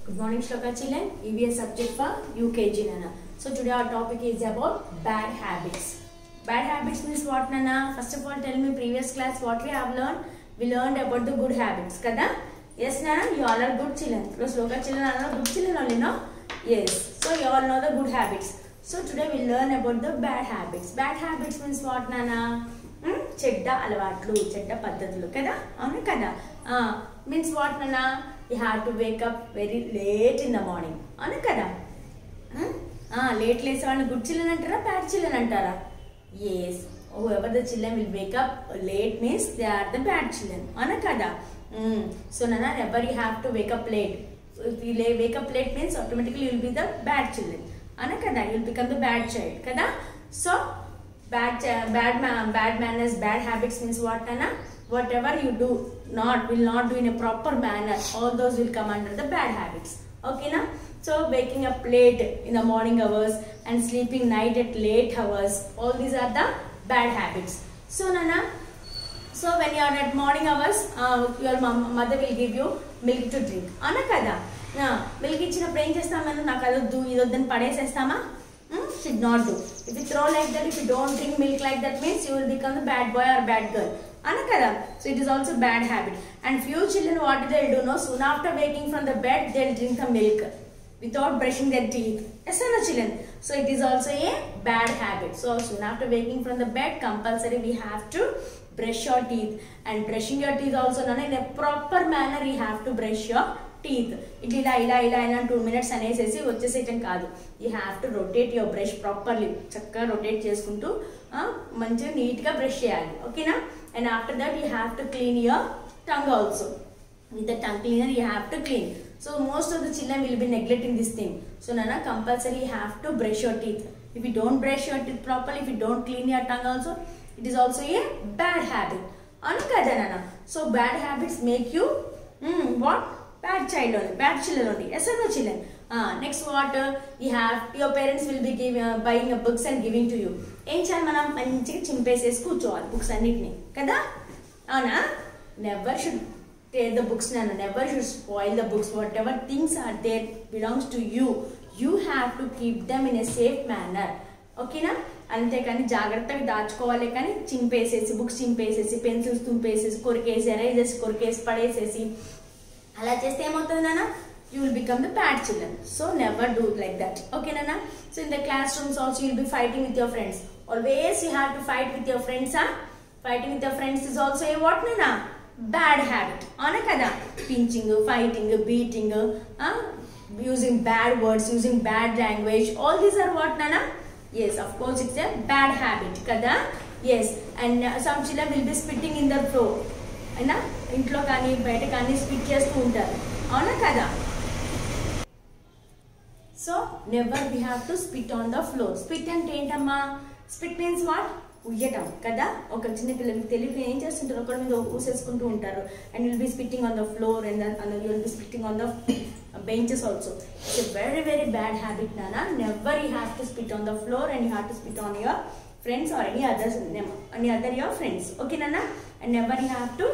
Good morning, Shloka children. EVS subject for UKG Nana. So today our topic is about bad habits. Bad habits means what, Nana? First of all, tell me previous class what we have learned. We learned about the good habits, kada? Yes, Nana. You all are good children. Because Shloka children are good children only, no? Yes. So you all know the good habits. So today we learn about the bad habits. Bad habits means what, Nana? చెడ్డ అలవాట్లు చెడ్డ పద్ధతులు కదా అవును కదా means what నానా you have to wake up very late in the morning అవును కదా లేట్ లేసే వాళ్ళని గుడ్ చిల్డ్రన్ అంటారా బ్యాడ్ చిల్డ్రన్ అంటారా yes whoever the children will wake up late means they are the bad children అవును కదా so nana never you have to wake up late. If you wake up late means automatically you will be the bad children అవును కదా you will become the bad child kada. So bad manners, bad habits means what, Nana? Whatever you do will not do in a proper manner, all those will come under the bad habits. Okay, na? So waking up late in the morning hours and sleeping night at late hours, all these are the bad habits. So Nana, so when you are at morning hours, your mother will give you milk to drink. Ana kada? Milk ఇచ్చినప్పుడు ఏం చేస్తామని నాకు అదొద్దు ఇదొద్దని పడేసేస్తామా? Should not do. If you throw like that, if you don't drink milk like that means you will become the bad boy or bad girl. Anakada. So it is also bad habit. And few children what they do know, soon after waking from the bed they will drink the milk without brushing their teeth. Yes or no children? So it is also a bad habit. So soon after waking from the bed compulsory we have to brush your teeth. And brushing your teeth also in a proper manner you have to brush your teeth. ఇలా 2 minutes అనేసేసి వచ్చేసేయటం కాదు. You have to rotate your brush properly. చక్కగా rotate చేసుకుంటూ మంచిగా నీట్గా brush చేయాలి. ఓకేనా? And after that you have to clean your tongue also. With the tongue cleaner you have to clean. So most of the children will be neglecting this thing. So Nana, compulsory you have to brush your teeth. If you don't brush your teeth properly, if you don't clean your tongue also, it is also a bad habit. Anukada Nana. So bad habits make you what? Bad child only, bad children only. Yes or no children? Next what you have, your parents will be buying a books and giving to you. Em cheyali manam manchiga chimpesesi కూర్చోవాలి books అన్నిటిని కదా అవునా never should tear the books nana, never should spoil the books. Whatever things are there belongs to you. You have to keep them in a safe manner. ఓకేనా అంతేకాని జాగ్రత్తగా దాచుకోవాలి కానీ చింపేసేసి books చింపేసేసి pencils తుంపేసేసి కొరికేసి erasers కొరికేసి పడేసేసి అలా చేస్తే ఏమవుతుంది నాన్న you will become the bad children. So never do like that. Okay Nana? So in the classrooms also you will be fighting with your friends. Always you have to fight with your friends. Fighting with your friends is also a what Nana? Bad habit. Ana kada? Pinching, fighting, beating, using bad words, using bad language. All these are what Nana? Yes, of course it's a bad habit. Kada? Yes. And some children will be spitting in the floor. అయినా ఇంట్లో కానీ బయట కానీ spit చేస్తూ ఉంటారు అవునా కదా so never we have to spit on the floor. Spit అంటే ఏంటమ్మా? Spit means what? ఉయ్యటం కదా. ఒక చిన్న పిల్లలకి తెలియక ఏం చేస్తుంటారు ఒకరి మీద ఊసేసుకుంటూ ఉంటారు. And will be spitting on the floor and you will B spitting on the benches also. It's a very very bad habit Nana. Never you have to spit on the floor and you have to spit on your friends or any other your friends. Okay Nana? And never you have to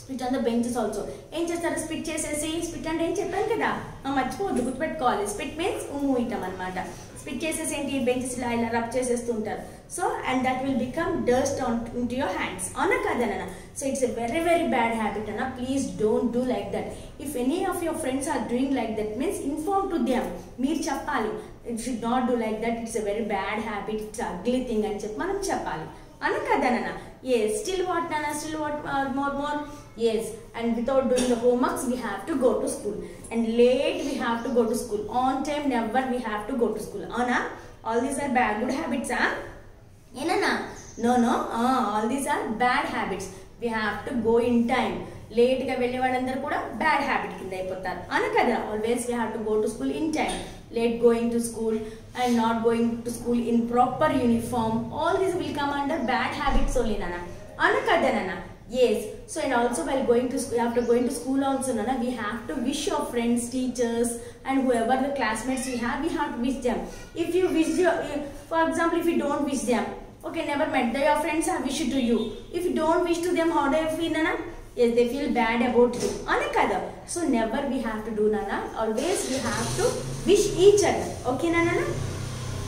spit on the benches also. ఏం చేస్తారు spit చేసేసి spit అంటే ఏం చెప్పాను కదా మర్చిపోవద్దు గుర్తుపెట్టుకోవాలి. Spit means ఉమ్ముయటం అనమాట. స్పిట్ చేసేసి ఏంటి బెంచెస్ ఇలా రబ్ చేసేస్తూ ఉంటారు. So and that will become dust on into your hands అవునా కదా నాన్న. So it's a very very bad habit అన్న. Please don't do like that. If any of your friends are doing like that means inform to them. మీరు చెప్పాలి it should not do like that, it's a very bad habit, it's ugly thing అని చెప్పి మనం చెప్పాలి అవునా కదా నాన్న. Yes, still what Nana? Still what more? Yes, and without doing the homeworks we have to go to school. And late we have to go to school. On time never we have to go to school. Anna, all these are bad good habits, Nana? No. All these are bad habits. We have to go in time. Late ga velle valandaru kuda bad habit kinda అయిపోతారు అవునా కదా. Always we have to go to school in time. Late going to school and not going to school in proper uniform, all these will come under bad habits only Nana. Ana kada Nana? Yes. So and also while going to school, after going to school also Nana, we have to wish your friends, teachers and whoever the classmates we have to wish them. If you wish for example if you don't wish them, okay, never met your friends have wished to you. If you don't wish to them, how do you feel Nana? yes, they feel bad about you ana kada. So never we have to do nana, always we have to wish each other, okay nana.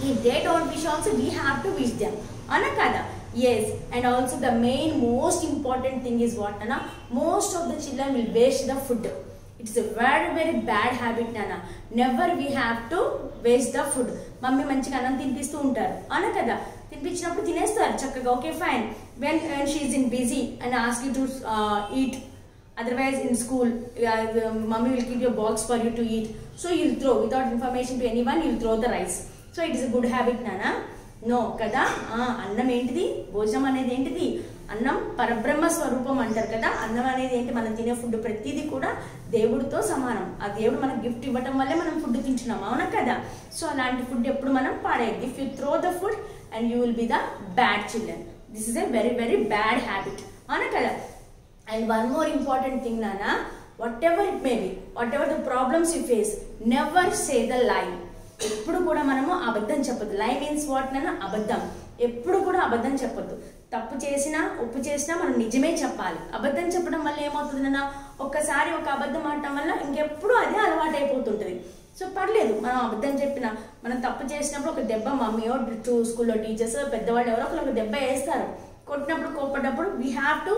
If they don't wish also we have to wish them ana kada. Yes, and also the main most important thing is what nana, most of the children will waste the food. It is a very bad habit nana. Never we have to waste the food. Mummy మంచిగా అన్నం తినిపిస్తూ ఉంటారు అన కదా, తినిపించినప్పుడు తినేస్తారు చక్కగా, okay fine. when she is in busy and ask you to eat, otherwise in school mommy will keep your box for you to eat, so you'll throw without information to anyone, you'll throw the rice. So it is a good habit nana. No కదా. అన్నం ఏంటిది, భోజనం అనేది ఏంటిది, అన్నం పరబ్రహ్మ స్వరూపం అంటారు కదా. అన్నం అనేది ఏంటి, మనం తినే ఫుడ్ ప్రతిదీ కూడా దేవుడితో సమానం. ఆ దేవుడు మనకు గిఫ్ట్ ఇవ్వటం వల్లే మనం ఫుడ్ తింటున్నాం, అవునా కదా. సో అలాంటి ఫుడ్ ఎప్పుడు మనం పాడేది. If you throw the food and you will be the bad children. This is a very bad habit, అవునా కదా. And one more important thing నానా, whatever it may be, whatever the problems you face, never say the lie. ఎప్పుడు కూడా మనము అబద్ధం చెప్పొద్దు. లై means what నాన్న, అబద్ధం. ఎప్పుడు కూడా అబద్ధం చెప్పొద్దు. తప్పు చేసినా ఒప్పు చేసినా మనం నిజమే చెప్పాలి. అబద్ధం చెప్పడం వల్ల ఏమవుతుంది నాన్న, ఒక్కసారి ఒక అబద్ధం ఆడటం వల్ల ఇంకెప్పుడు అదే అలవాటు అయిపోతుంటుంది. సో పర్లేదు, మనం అబద్ధం చెప్పినా, మనం తప్పు చేసినప్పుడు ఒక దెబ్బ మమ్మీయో స్కూల్లో టీచర్స్ పెద్దవాళ్ళు ఎవరో ఒక దెబ్బ వేస్తారు, కొట్టినప్పుడు కోపడ్డప్పుడు we have to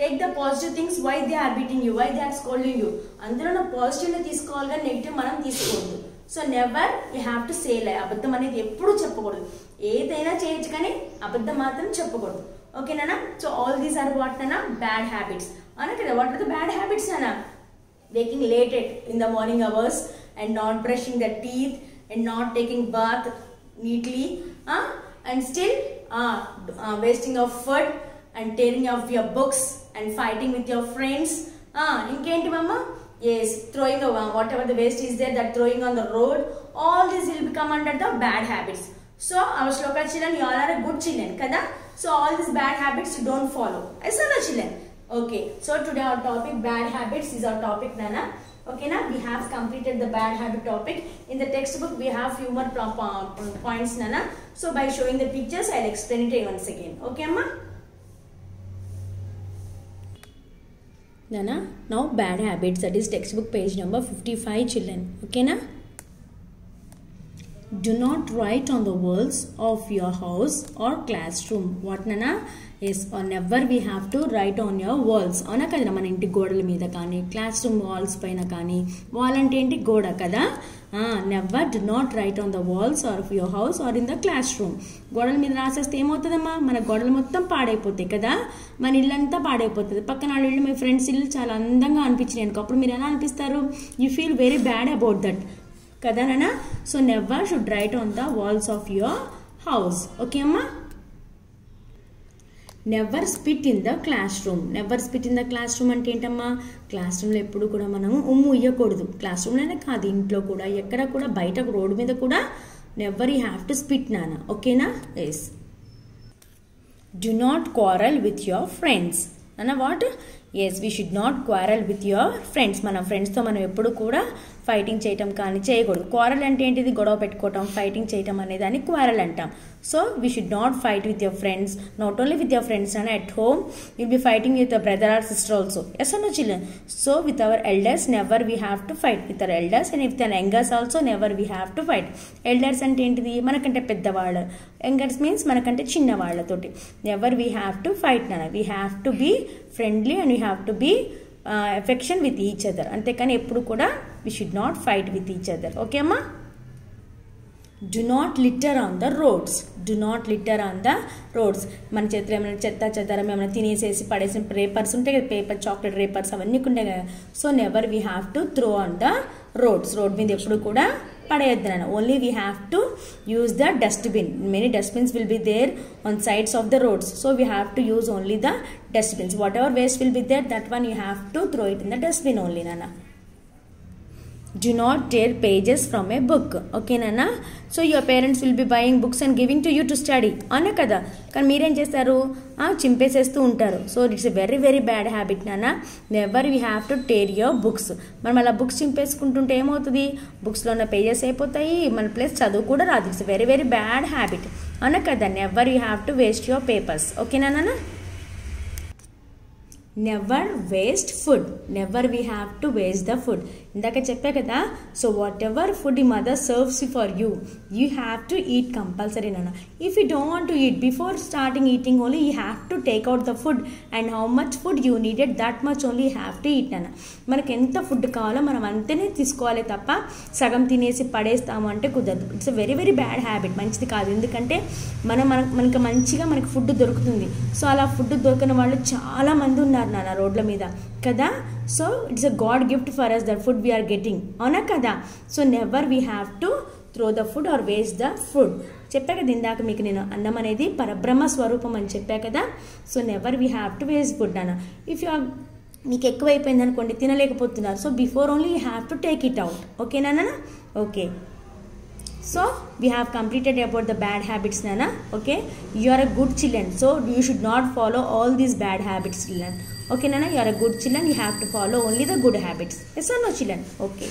take the positive things, why they are beating you, why they are scolding you. అందులో పాజిటివ్ని తీసుకోవాలి కానీ నెగిటివ్ మనం తీసుకోవద్దు. So never you have to say lie. అబద్ధం అనేది ఎప్పుడు చెప్పకూడదు. ఏదైనా చేయొచ్చు కానీ అబద్ధం మాత్రం చెప్పకూడదు, ఓకేనా. So all these are what నానా, బ్యాడ్ హ్యాబిట్స్ అన్నా కదా. What are the bad habits నానా? waking late in the morning hours and not brushing the teeth and not taking bath neatly, and still wasting of food and tearing off your books and fighting with your friends. Inkenti mama? Yes, throwing whatever the waste is there, that throwing on the road, all this will become under the bad habits. So our Shloka children, you all are a good children kada. So all these bad habits you don't follow, yes or no children? Okay, so today our topic bad habits is our topic nana. Okay na, we have completed the bad habit topic. In the textbook we have few more points nana. So by showing the pictures I'll explain it once again, okay amma. Nana, now bad habits, that is textbook page number 55 children, okay na. Do not write on the walls of your house or classroom. What nana? Yes, or never we have to write on your walls. అవునా కదా, మన ఇంటి గోడల మీద కానీ class room walls పైన కానీ, wall అంటే ఏంటి, గోడ కదా. Never do not write on the walls or of your house or in the classroom. గోడల మీద రాసేస్తే ఏమవుతుందమ్మా, మన గోడలు మొత్తం పాడైపోతాయి కదా, మన ఇల్లంతా పాడైపోతుంది. పక్కన వాళ్ళ ఇల్లు, మీ ఫ్రెండ్స్ ఇల్లు చాలా అందంగా అనిపించినాయి అనుకో, అప్పుడు మీరు ఎలా అనిపిస్తారు, you feel very bad about that కదా నాన్న. So never should write on the walls of your house, okay అమ్మా. Never spit in the classroom. Never spit in the classroom అంటే ఏంటమ్మా, క్లాస్ రూమ్లో ఎప్పుడు కూడా మనము ఉమ్ము ఇయ్యకూడదు. క్లాస్ రూమ్లోనే కాదు, ఇంట్లో కూడా, ఎక్కడ కూడా, బయట రోడ్డు మీద కూడా never you have to spit నాన్న, ఓకేనా. Yes. Do not quarrel with your friends నాన్న. What? Yes, we should not quarrel with your friends. మన ఫ్రెండ్స్తో మనం ఎప్పుడు కూడా ఫైటింగ్ చేయటం కానీ చేయకూడదు. క్వారల్ అంటే ఏంటిది, గొడవ పెట్టుకోవటం, ఫైటింగ్ చేయటం అనే దాన్ని క్వారల్ అంటాం. So we should not fight with your friends, not only with your friends and at home will be fighting with our brother or sister also, yes or no children. So with our elders never we have to fight with our elders, and with our youngers also never we have to fight. Elders అంటే ఏంటిది, మనకంటే పెద్దవాళ్ళు. Youngers means మనకంటే చిన్న వాళ్ళతోటి. Never we have to fight నాన్న. We have to be friendly and we have to be affection with each other. అంతేకాని ఎప్పుడు కూడా we should not fight with each other, okay అమ్మా. Do not litter on the roads. Do not litter on the roads. మన చేతిలో ఏమైనా చెత్త చెదారం ఏమైనా తినేసేసి పడేసిన పేపర్స్ ఉంటాయి కదా, పేపర్ చాక్లెట్ పేపర్స్ అవన్నీ ఉంటాయి కదా. So never we have to throw on the roads. Road మీద ఎప్పుడు కూడా పడేయద్దు నాన్న. Only we have to use the dustbin. Many dustbins will be there on sides of the roads. So we have to use only the dustbins. Whatever waste will be there, that one you have to throw it in the dustbin only నాన్న. Do not tear pages from a book, okay nana. So your parents will be buying books and giving to you to study, ana kada. కానీ మీరేం చేస్తారు, చింపేసేస్తూ ఉంటారు. So it's a very bad habit నాన్న. Never we have to tear your books. మనం అలా books చింపేసుకుంటుంటే ఏమవుతుంది, బుక్స్లో ఉన్న పేజెస్ అయిపోతాయి, మన ప్లస్ చదువు కూడా రాదు. ఇట్స్ వెరీ బ్యాడ్ హ్యాబిట్, అన కదా. Never you have to waste your papers, ఓకేనా నాన్న. Never waste food. Never we have to waste the food. ఇందాక చెప్పా కదా, సో వాట్ ఎవర్ ఫుడ్ ఈ mother serves for you, you have to eat compulsory నాన్న. If you don't want to eat, before starting eating only you have to take out the food and how much food you needed that much only you have to eat నాన్న. మనకి ఎంత food కావాలో మనం అంతనే తీసుకోవాలి తప్ప సగం తినేసి పడేస్తాము అంటే కుదరదు. It's a very very bad habit, మంచిది కాదు. ఎందుకంటే మనకి మంచిగా మనకి ఫుడ్ దొరుకుతుంది. సో అలా ఫుడ్ దొరకని వాళ్ళు చాలామంది ఉన్నారు నాన్న రోడ్ల మీద కదా. So it's a god gift for us that food we are getting, అవునా కదా. So never we have to throw the food or waste the food. చెప్పా కదా ఇందాక మీకు నేను, అన్నం అనేది పరబ్రహ్మ స్వరూపం అని చెప్పా కదా. So never we have to waste food నాన్న. ఇఫ్ యూ మీకు ఎక్కువైపోయింది అనుకోండి, తినలేకపోతున్నారు, so before only you have to take it out. ఓకేనా నాన్న? Okay. So we have completed about the bad habits nana. Okay, you are a good children, so you should not follow all these bad habits children. Okay nana, you are a good children, you have to follow only the good habits. Yes or no children? Okay.